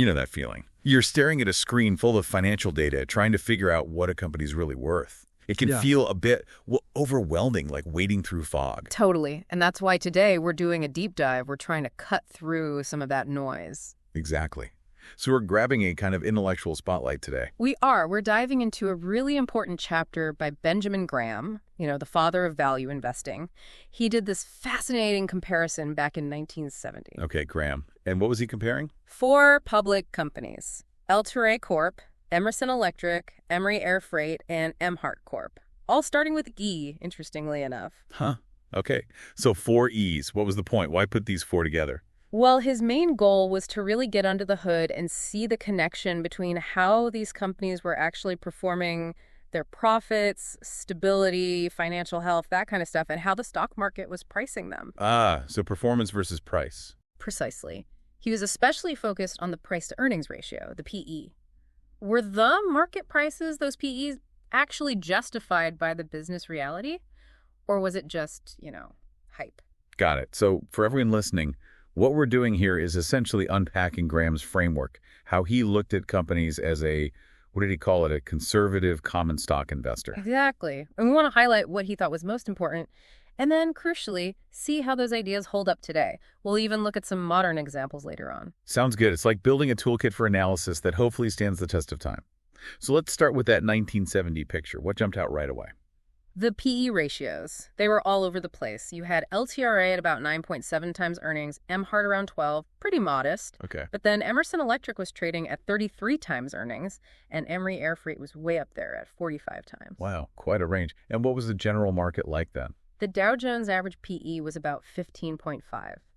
You know that feeling. You're staring at a screen full of financial data, trying to figure out what a company's really worth. It can Yeah. feel a bit overwhelming, like wading through fog. Totally. And that's why today we're doing a deep dive. We're trying to cut through some of that noise. Exactly. So we're grabbing a kind of intellectual spotlight today. We are. We're diving into a really important chapter by Benjamin Graham, the father of value investing. He did this fascinating comparison back in 1970. Okay, Graham. And what was he comparing? 4 public companies: El-Ture Corp., Emerson Electric, Emery Air Freight, and Emhart Corp. All starting with E, interestingly enough. Huh. Okay. So 4 E's. What was the point? Why put these 4 together? Well, his main goal was to really get under the hood and see the connection between how these companies were actually performing, their profits, stability, financial health, that kind of stuff, and how the stock market was pricing them. Ah, so performance versus price. Precisely. He was especially focused on the price-to-earnings ratio, the PE. Were the market prices, those PEs, actually justified by the business reality? Or was it just, hype? Got it. So for everyone listening, what we're doing here is essentially unpacking Graham's framework, how he looked at companies as what did he call it, a conservative common stock investor. Exactly. And we want to highlight what he thought was most important, and then, crucially, see how those ideas hold up today. We'll even look at some modern examples later on. Sounds good. It's like building a toolkit for analysis that hopefully stands the test of time. So let's start with that 1970 picture. What jumped out right away? The PE ratios, they were all over the place. You had LTRA at about 9.7 times earnings, Emhart around 12, pretty modest. Okay. But then Emerson Electric was trading at 33 times earnings, and Emery Air Freight was way up there at 45 times. Wow, quite a range. And what was the general market like then? The Dow Jones average PE was about 15.5.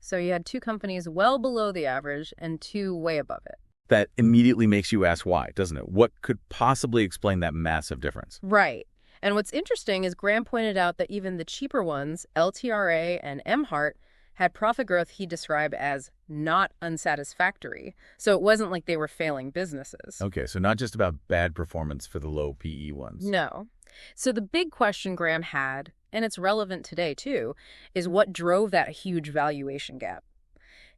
So you had 2 companies well below the average and 2 way above it. That immediately makes you ask why, doesn't it? What could possibly explain that massive difference? Right. And what's interesting is Graham pointed out that even the cheaper ones, LTRA and Emhart, had profit growth he described as not unsatisfactory. So it wasn't like they were failing businesses. Okay, so not just about bad performance for the low PE ones. No. So the big question Graham had, and it's relevant today too, is what drove that huge valuation gap.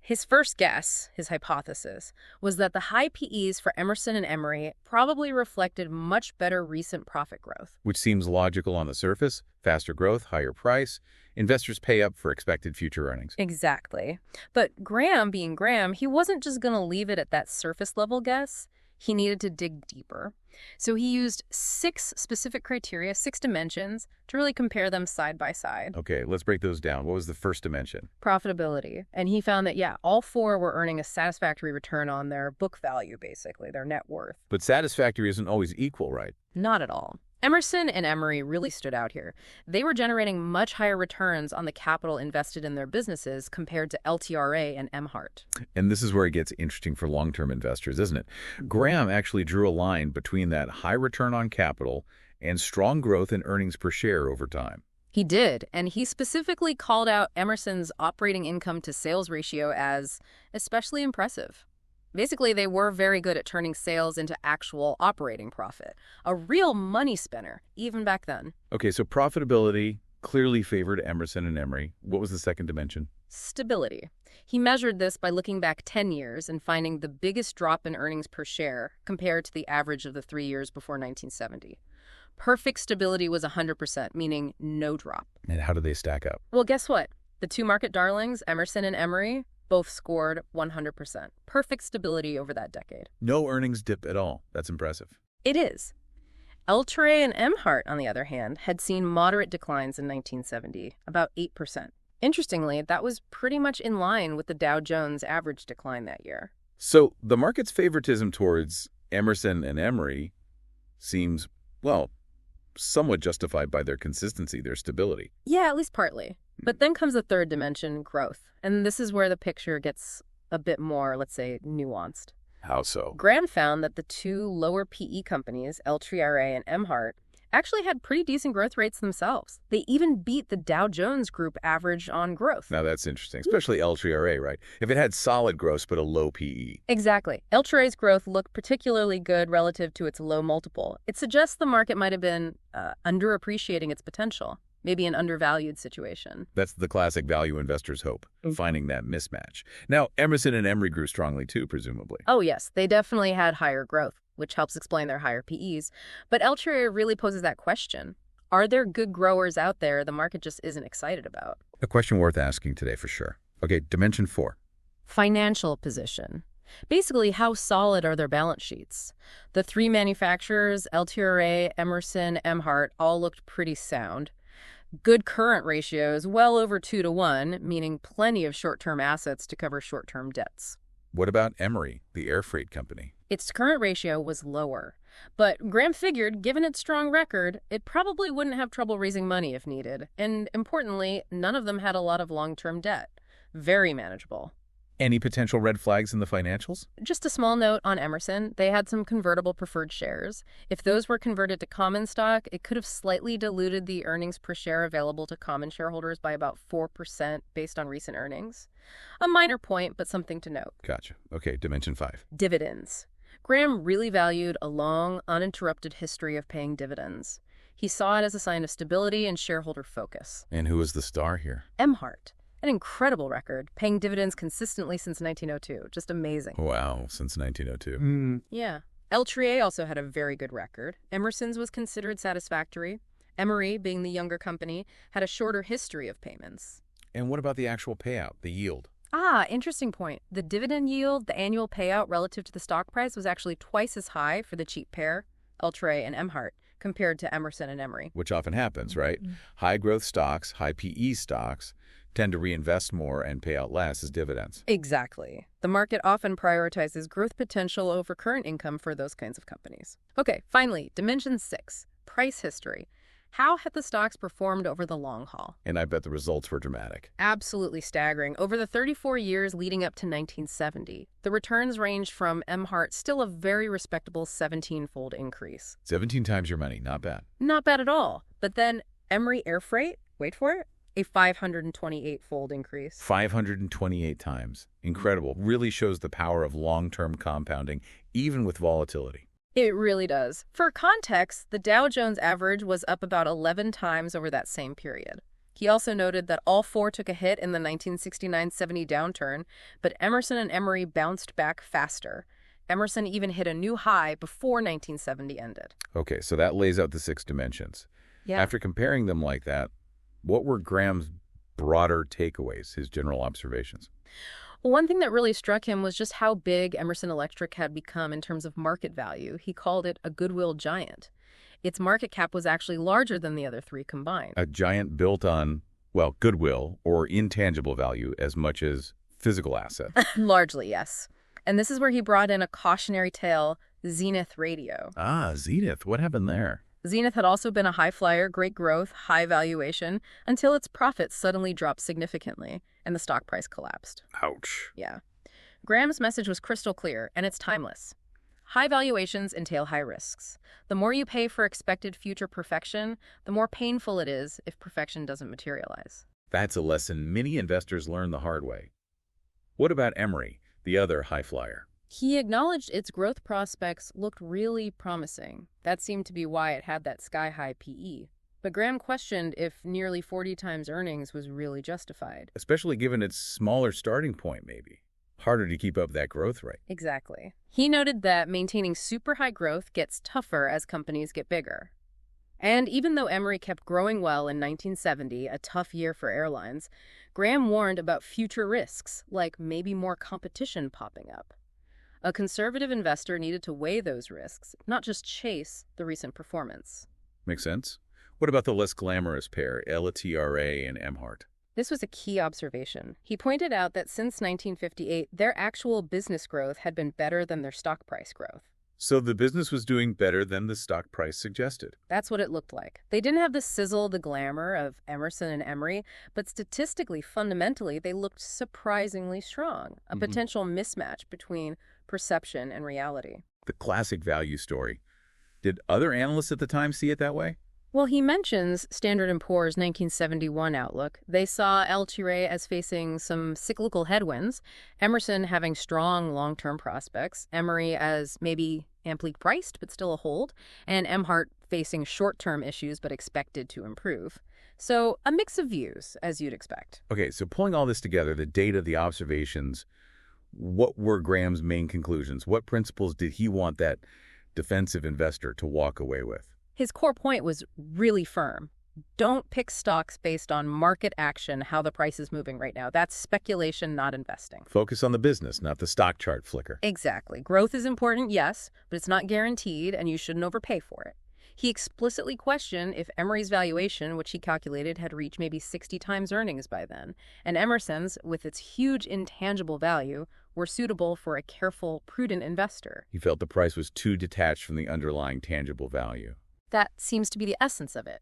His first guess, his hypothesis, was that the high PEs for Emerson and Emery probably reflected much better recent profit growth. Which seems logical on the surface. Faster growth, higher price. Investors pay up for expected future earnings. Exactly. But Graham, being Graham, he wasn't just going to leave it at that surface level guess. He needed to dig deeper. So he used 6 specific criteria, 6 dimensions, to really compare them side by side. Okay, let's break those down. What was the first dimension? Profitability. And he found that, all 4 were earning a satisfactory return on their book value, basically, their net worth. But satisfactory isn't always equal, right? Not at all. Emerson and Emery really stood out here. They were generating much higher returns on the capital invested in their businesses compared to LTRA and Emhart. And this is where it gets interesting for long-term investors, isn't it? Graham actually drew a line between that high return on capital and strong growth in earnings per share over time. He did, and he specifically called out Emerson's operating income to sales ratio as especially impressive. Basically, they were very good at turning sales into actual operating profit, a real money spinner, even back then. Okay, so profitability clearly favored Emerson and Emery. What was the second dimension? Stability. He measured this by looking back 10 years and finding the biggest drop in earnings per share compared to the average of the 3 years before 1970. Perfect stability was 100%, meaning no drop. And how did they stack up? Well, guess what? The 2 market darlings, Emerson and Emery, both scored 100%. Perfect stability over that decade. No earnings dip at all. That's impressive. It is. El-Ture and Emhart, on the other hand, had seen moderate declines in 1970, about 8%. Interestingly, that was pretty much in line with the Dow Jones average decline that year. So the market's favoritism towards Emerson and Emery seems, somewhat justified by their consistency, their stability. Yeah, at least partly. But then comes the third dimension, growth. And this is where the picture gets a bit more, let's say, nuanced. How so? Graham found that the 2 lower PE companies, LTRA and Emhart, actually had pretty decent growth rates themselves. They even beat the Dow Jones Group average on growth. Now that's interesting, especially LTRA, right? If it had solid growth but a low PE. Exactly. El-Ture's growth looked particularly good relative to its low multiple. It suggests the market might have been underappreciating its potential. maybe an undervalued situation. That's the classic value investor's hope, finding that mismatch. Now, Emerson and Emery grew strongly too, presumably. Oh yes, they definitely had higher growth, which helps explain their higher PEs. But Altair really poses that question. Are there good growers out there the market just isn't excited about? A question worth asking today for sure. Okay, dimension 4. Financial position. Basically, how solid are their balance sheets? The three manufacturers, LTRA, Emerson, Emhart, all looked pretty sound. Good current ratios, well over 2-to-1, meaning plenty of short-term assets to cover short-term debts. What about Emery, the air freight company? Its current ratio was lower. But Graham figured, given its strong record, it probably wouldn't have trouble raising money if needed. And importantly, none of them had a lot of long-term debt. Very manageable. Any potential red flags in the financials? Just a small note on Emerson. They had some convertible preferred shares. If those were converted to common stock, it could have slightly diluted the earnings per share available to common shareholders by about 4% based on recent earnings. A minor point, but something to note. Gotcha. Okay, dimension 5. Dividends. Graham really valued a long, uninterrupted history of paying dividends. He saw it as a sign of stability and shareholder focus. And who was the star here? Emhart. An incredible record, paying dividends consistently since 1902. Just amazing. Wow, since 1902. Yeah. LTRA also had a very good record. Emerson's was considered satisfactory. Emery, being the younger company, had a shorter history of payments. And what about the actual payout, the yield? Interesting point. The dividend yield, the annual payout relative to the stock price, was actually twice as high for the cheap pair, LTRA and Emhart, compared to Emerson and Emery. Which often happens, right? High growth stocks, high PE stocks, tend to reinvest more and pay out less as dividends. Exactly. The market often prioritizes growth potential over current income for those kinds of companies. Okay, finally, dimension 6, price history. How had the stocks performed over the long haul? And I bet the results were dramatic. Absolutely staggering. Over the 34 years leading up to 1970, the returns ranged from Emhart, still a very respectable 17-fold increase. 17 times your money, not bad. Not bad at all. But then Emery Air Freight, wait for it, a 528-fold increase. 528 times. Incredible. Really shows the power of long-term compounding, even with volatility. It really does. For context, the Dow Jones average was up about 11 times over that same period. He also noted that all four took a hit in the 1969-70 downturn, but Emerson and Emery bounced back faster. Emerson even hit a new high before 1970 ended. Okay, so that lays out the 6 dimensions. Yeah. After comparing them like that, what were Graham's broader takeaways, his general observations? Well, one thing that really struck him was just how big Emerson Electric had become in terms of market value. He called it a goodwill giant. Its market cap was actually larger than the other three combined. A giant built on, well, goodwill or intangible value as much as physical asset. Largely, yes. And this is where he brought in a cautionary tale, Zenith Radio. Zenith. What happened there? Zenith had also been a high flyer, great growth, high valuation, until its profits suddenly dropped significantly and the stock price collapsed. Ouch. Yeah. Graham's message was crystal clear, and it's timeless. High valuations entail high risks. The more you pay for expected future perfection, the more painful it is if perfection doesn't materialize. That's a lesson many investors learn the hard way. What about Emery, the other high flyer? He acknowledged its growth prospects looked really promising. That seemed to be why it had that sky-high PE. But Graham questioned if nearly 40 times earnings was really justified. Especially given its smaller starting point, maybe. Harder to keep up that growth rate. Exactly. He noted that maintaining super high growth gets tougher as companies get bigger. And even though Emery kept growing well in 1970, a tough year for airlines, Graham warned about future risks, like maybe more competition popping up. A conservative investor needed to weigh those risks, not just chase the recent performance. Makes sense. What about the less glamorous pair, LTRA and Emhart? This was a key observation. He pointed out that since 1958, their actual business growth had been better than their stock price growth. So the business was doing better than the stock price suggested. That's what it looked like. They didn't have the sizzle, the glamour of Emerson and Emery, but statistically, fundamentally, they looked surprisingly strong. A potential mismatch between perception and reality. The classic value story. Did other analysts at the time see it that way? Well, he mentions Standard & Poor's 1971 outlook. They saw Altuve as facing some cyclical headwinds, Emerson having strong long-term prospects, Emory as maybe amply priced but still a hold, and Emhart facing short-term issues but expected to improve. So a mix of views, as you'd expect. Okay, so pulling all this together, the data, the observations, what were Graham's main conclusions? What principles did he want that defensive investor to walk away with? His core point was really firm. Don't pick stocks based on market action, how the price is moving right now. That's speculation, not investing. Focus on the business, not the stock chart flicker. Exactly. Growth is important, yes, but it's not guaranteed, and you shouldn't overpay for it. He explicitly questioned if Emory's valuation, which he calculated had reached maybe 60 times earnings by then, and Emerson's, with its huge intangible value, were suitable for a careful, prudent investor. He felt the price was too detached from the underlying tangible value. That seems to be the essence of it.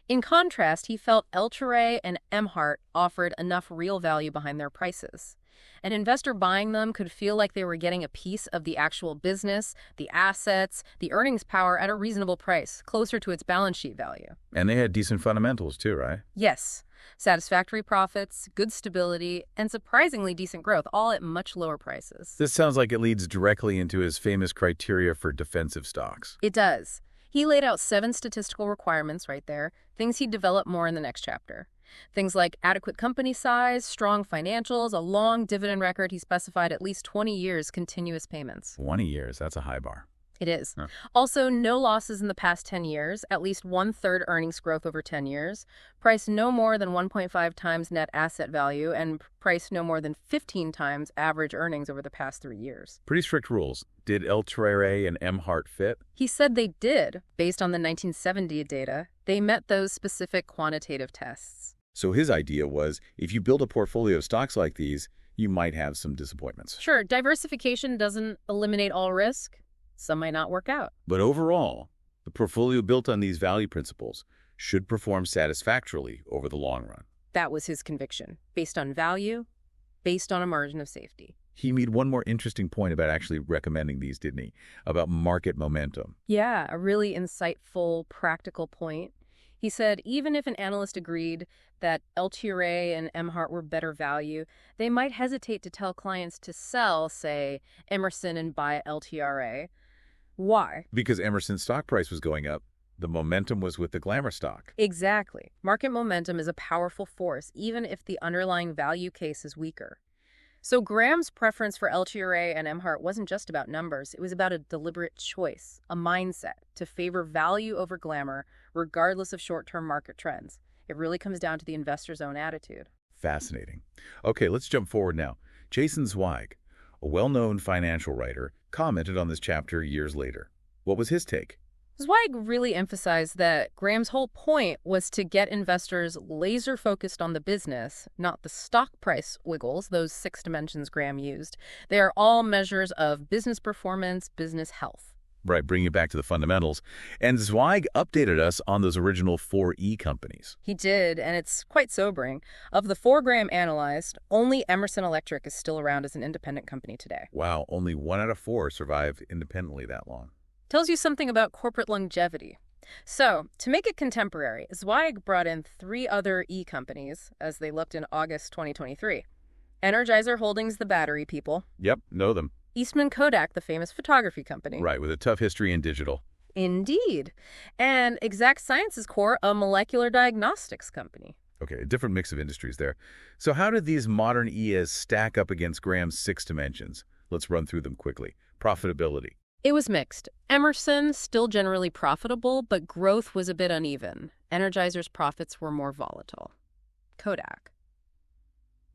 In contrast, he felt Altuve and Emhart offered enough real value behind their prices. An investor buying them could feel like they were getting a piece of the actual business, the assets, the earnings power at a reasonable price, closer to its balance sheet value. And they had decent fundamentals too, right? Yes. Satisfactory profits, good stability, and surprisingly decent growth, all at much lower prices. This sounds like it leads directly into his famous criteria for defensive stocks. It does. He laid out 7 statistical requirements right there, things he'd develop more in the next chapter. Things like adequate company size, strong financials, a long dividend record. He specified at least 20 years continuous payments. 20 years, that's a high bar. It is. Huh. Also, no losses in the past 10 years, at least 1/3 earnings growth over 10 years, price no more than 1.5 times net asset value, and price no more than 15 times average earnings over the past 3 years. Pretty strict rules. Did Altuve and Emhart fit? He said they did. Based on the 1970 data, they met those specific quantitative tests. So his idea was, if you build a portfolio of stocks like these, you might have some disappointments. Sure, diversification doesn't eliminate all risk. Some might not work out. But overall, the portfolio built on these value principles should perform satisfactorily over the long run. That was his conviction, based on value, based on a margin of safety. He made one more interesting point about actually recommending these, didn't he? About market momentum. Yeah, a really insightful, practical point. He said even if an analyst agreed that Altuve and Emhart were better value, they might hesitate to tell clients to sell, say, Emerson and buy LTRA. Why? Because Emerson's stock price was going up. The momentum was with the glamour stock. Exactly. Market momentum is a powerful force, even if the underlying value case is weaker. So Graham's preference for Altuve and Emhart wasn't just about numbers. It was about a deliberate choice, a mindset to favor value over glamour, regardless of short-term market trends. It really comes down to the investor's own attitude. Fascinating. Okay, let's jump forward now. Jason Zweig, a well-known financial writer, commented on this chapter years later. What was his take? Zweig really emphasized that Graham's whole point was to get investors laser-focused on the business, not the stock price wiggles, those 6 dimensions Graham used. They are all measures of business performance, business health. Right, bringing it back to the fundamentals. And Zweig updated us on those original 4E companies. He did, and it's quite sobering. Of the 4 Graham analyzed, only Emerson Electric is still around as an independent company today. Wow, only 1 out of 4 survived independently that long. Tells you something about corporate longevity. So, to make it contemporary, Zweig brought in 3 other E companies as they looked in August 2023. Energizer Holdings, the battery people. Yep, know them. Eastman Kodak, the famous photography company. Right, with a tough history in digital. Indeed. And Exact Sciences Corp, a molecular diagnostics company. Okay, a different mix of industries there. So how did these modern EAs stack up against Graham's 6 dimensions? Let's run through them quickly. Profitability. It was mixed. Emerson, still generally profitable, but growth was a bit uneven. Energizer's profits were more volatile. Kodak.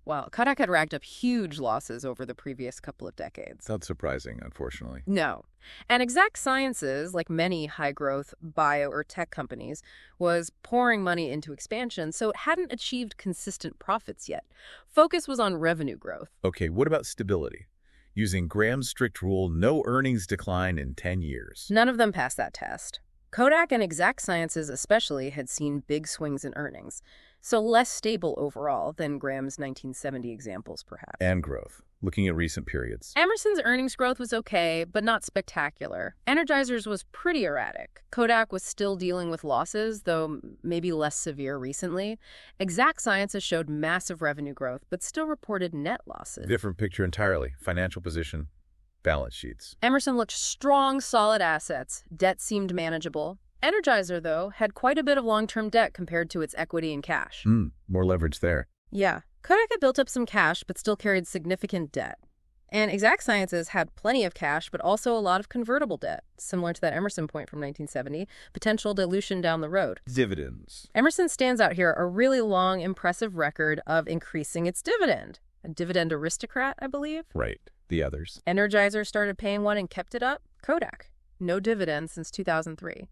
Well, Kodak had racked up huge losses over the previous couple of decades. Not surprising, unfortunately. No. And Exact Sciences, like many high-growth bio or tech companies, was pouring money into expansion, so it hadn't achieved consistent profits yet. Focus was on revenue growth. Okay, what about stability? Using Graham's strict rule, no earnings decline in 10 years. None of them passed that test. Kodak and Exact Sciences especially had seen big swings in earnings. So less stable overall than Graham's 1970 examples, perhaps. And growth, looking at recent periods. Emerson's earnings growth was okay, but not spectacular. Energizer's was pretty erratic. Kodak was still dealing with losses, though maybe less severe recently. Exact Sciences showed massive revenue growth, but still reported net losses. Different picture entirely. Financial position, balance sheets. Emerson looked strong, solid assets. Debt seemed manageable. Energizer, though, had quite a bit of long-term debt compared to its equity and cash. More leverage there. Yeah. Kodak had built up some cash, but still carried significant debt. And Exact Sciences had plenty of cash, but also a lot of convertible debt, similar to that Emerson point from 1970, potential dilution down the road. Dividends. Emerson stands out here, a really long, impressive record of increasing its dividend. A dividend aristocrat, I believe. Right. The others. Energizer started paying one and kept it up. Kodak. No dividends since 2003.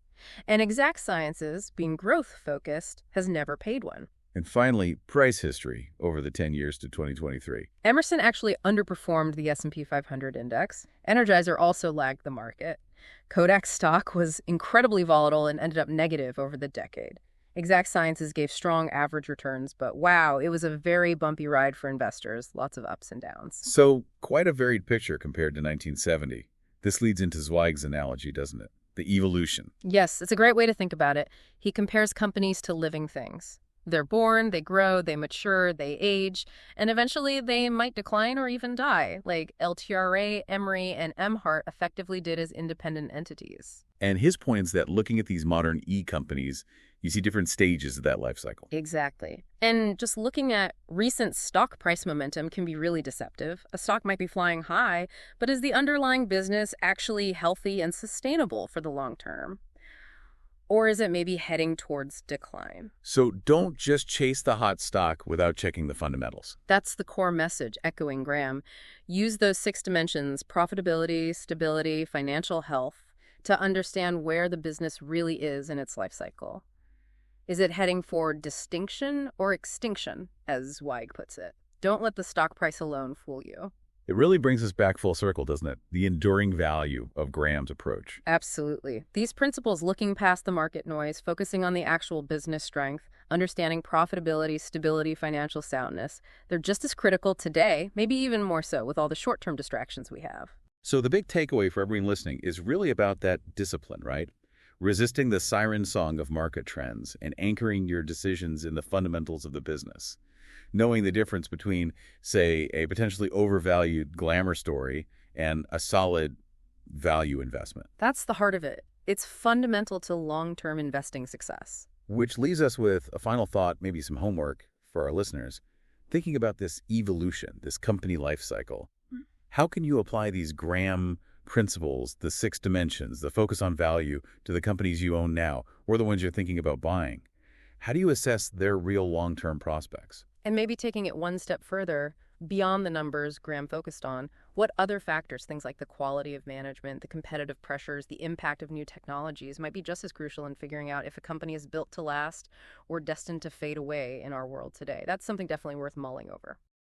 And Exact Sciences, being growth-focused, has never paid one. And finally, price history over the 10 years to 2023. Emerson actually underperformed the S&P 500 index. Energizer also lagged the market. Kodak stock was incredibly volatile and ended up negative over the decade. Exact Sciences gave strong average returns, but wow, it was a very bumpy ride for investors, lots of ups and downs. So, quite a varied picture compared to 1970. This leads into Zweig's analogy, doesn't it? The evolution. Yes, it's a great way to think about it. He compares companies to living things. They're born, they grow, they mature, they age, and eventually they might decline or even die, like LTRA, Emory, and Emhart effectively did as independent entities. And his point is that looking at these modern e-companies, you see different stages of that life cycle. Exactly. And just looking at recent stock price momentum can be really deceptive. A stock might be flying high, but is the underlying business actually healthy and sustainable for the long term? Or is it maybe heading towards decline? So don't just chase the hot stock without checking the fundamentals. That's the core message, echoing Graham. Use those 6 dimensions, profitability, stability, financial health, to understand where the business really is in its life cycle. Is it heading for distinction or extinction, as Zweig puts it? Don't let the stock price alone fool you. It really brings us back full circle, doesn't it? The enduring value of Graham's approach. Absolutely. These principles, looking past the market noise, focusing on the actual business strength, understanding profitability, stability, financial soundness, they're just as critical today, maybe even more so with all the short-term distractions we have. So the big takeaway for everyone listening is really about that discipline, right? Resisting the siren song of market trends and anchoring your decisions in the fundamentals of the business. Knowing the difference between, say, a potentially overvalued glamour story and a solid value investment. That's the heart of it. It's fundamental to long-term investing success. Which leaves us with a final thought, maybe some homework for our listeners. Thinking about this evolution, this company life cycle. How can you apply these Graham principles, the 6 dimensions, the focus on value, to the companies you own now, or the ones you're thinking about buying? How do you assess their real long-term prospects? And maybe taking it one step further, beyond the numbers Graham focused on, what other factors, things like the quality of management, the competitive pressures, the impact of new technologies, might be just as crucial in figuring out if a company is built to last or destined to fade away in our world today? That's something definitely worth mulling over.